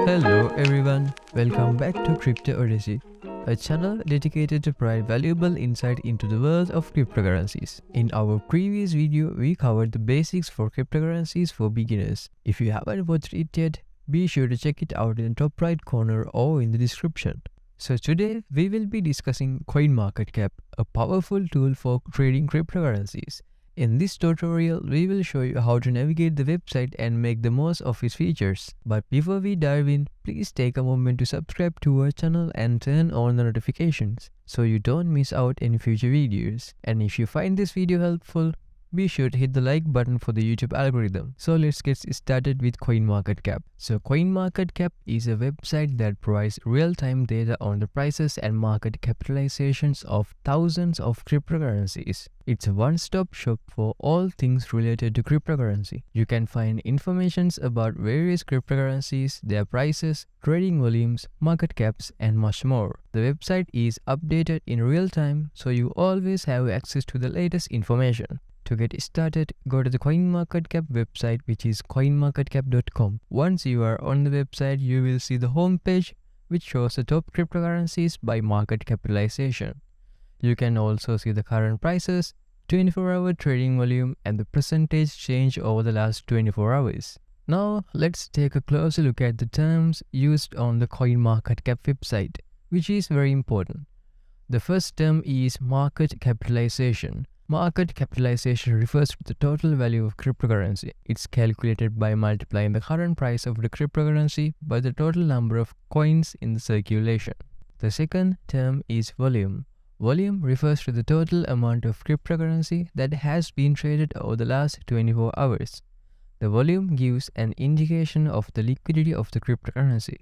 Hello everyone, welcome back to Crypto Odyssey, a channel dedicated to provide valuable insight into the world of cryptocurrencies. In our previous video, we covered the basics for cryptocurrencies for beginners. If you haven't watched it yet, be sure to check it out in the top right corner or in the description. So today, we will be discussing Coinmarketcap, a powerful tool for trading cryptocurrencies. In this tutorial, we will show you how to navigate the website and make the most of its features. But before we dive in, please take a moment to subscribe to our channel and turn on the notifications so you don't miss out any future videos. And if you find this video helpful, be sure to hit the like button for the YouTube algorithm. So let's get started with Coinmarketcap. So Coinmarketcap is a website that provides real-time data on the prices and market capitalizations of thousands of cryptocurrencies. It's a one-stop shop for all things related to cryptocurrency. You can find information about various cryptocurrencies, their prices, trading volumes, market caps, and much more. The website is updated in real time, so you always have access to the latest information. To get started, go to the Coinmarketcap website, which is coinmarketcap.com. Once you are on the website, you will see the home page, which shows the top cryptocurrencies by market capitalization. You can also see the current prices, 24-hour trading volume, and the percentage change over the last 24 hours. Now, let's take a closer look at the terms used on the Coinmarketcap website, which is very important. The first term is market capitalization. Market capitalization refers to the total value of cryptocurrency. It's calculated by multiplying the current price of the cryptocurrency by the total number of coins in the circulation. The second term is volume. Volume refers to the total amount of cryptocurrency that has been traded over the last 24 hours. The volume gives an indication of the liquidity of the cryptocurrency.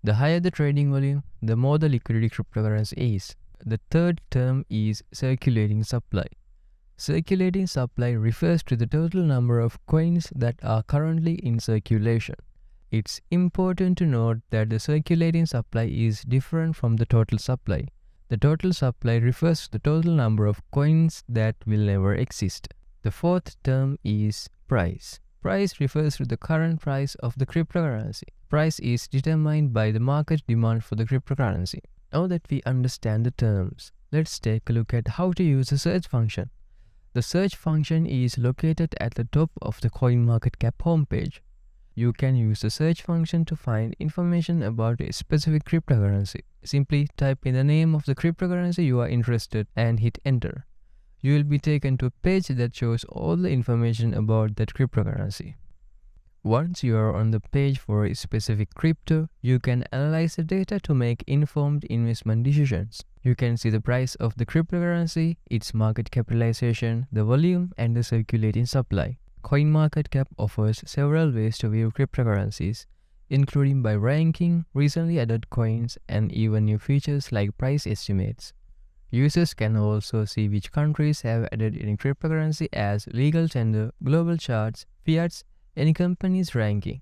The higher the trading volume, the more the liquidity cryptocurrency is. The third term is circulating supply. Circulating supply refers to the total number of coins that are currently in circulation. It's important to note that the circulating supply is different from the total supply. The total supply refers to the total number of coins that will never exist. The fourth term is price. Price refers to the current price of the cryptocurrency. Price is determined by the market demand for the cryptocurrency. Now that we understand the terms, let's take a look at how to use the search function. The search function is located at the top of the Coinmarketcap homepage. You can use the search function to find information about a specific cryptocurrency. Simply type in the name of the cryptocurrency you are interested in and hit enter. You will be taken to a page that shows all the information about that cryptocurrency. Once you are on the page for a specific crypto, you can analyze the data to make informed investment decisions. You can see the price of the cryptocurrency, its market capitalization, the volume, and the circulating supply. CoinMarketCap offers several ways to view cryptocurrencies, including by ranking, recently added coins, and even new features like price estimates. Users can also see which countries have added any cryptocurrency as legal tender, global charts, fiats, any company's ranking.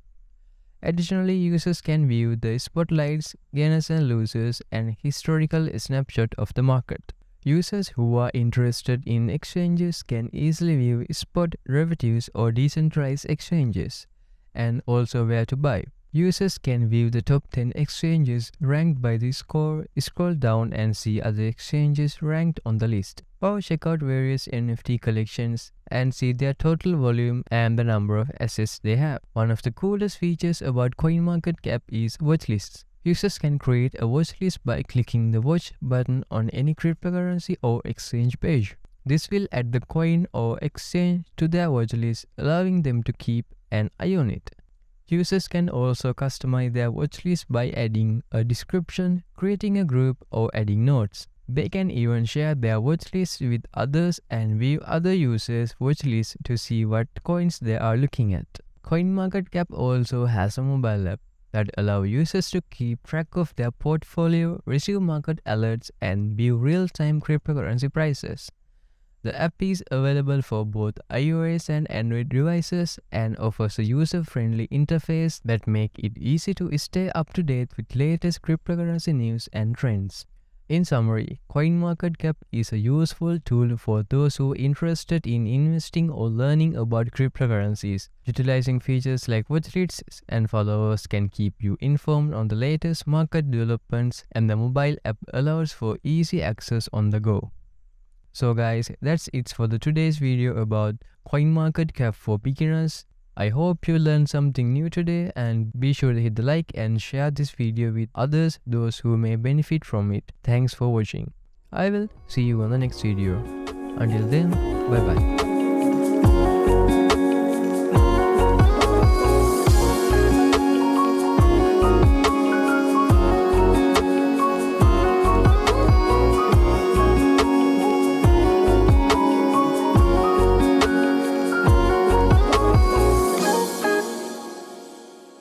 Additionally, users can view the spotlights, gainers and losers, and historical snapshot of the market. Users who are interested in exchanges can easily view spot, derivatives, or decentralized exchanges, and also where to buy. Users can view the top 10 exchanges ranked by the score, scroll down and see other exchanges ranked on the list, or check out various NFT collections and see their total volume and the number of assets they have. One of the coolest features about CoinMarketCap is watchlists. Users can create a watchlist by clicking the watch button on any cryptocurrency or exchange page. This will add the coin or exchange to their watchlist, allowing them to keep an eye on it. Users can also customize their watchlist by adding a description, creating a group, or adding notes. They can even share their watchlist with others and view other users' watchlists to see what coins they are looking at. CoinMarketCap also has a mobile app that allows users to keep track of their portfolio, receive market alerts, and view real-time cryptocurrency prices. The app is available for both iOS and Android devices and offers a user-friendly interface that makes it easy to stay up to date with latest cryptocurrency news and trends. In summary, Coinmarketcap is a useful tool for those who are interested in investing or learning about cryptocurrencies. Utilizing features like watch lists and followers can keep you informed on the latest market developments, and the mobile app allows for easy access on the go. So guys, that's it for the today's video about Coinmarketcap for beginners. I hope you learned something new today, and be sure to hit the like and share this video with others, those who may benefit from it. Thanks for watching. I will see you on the next video. Until then, bye bye.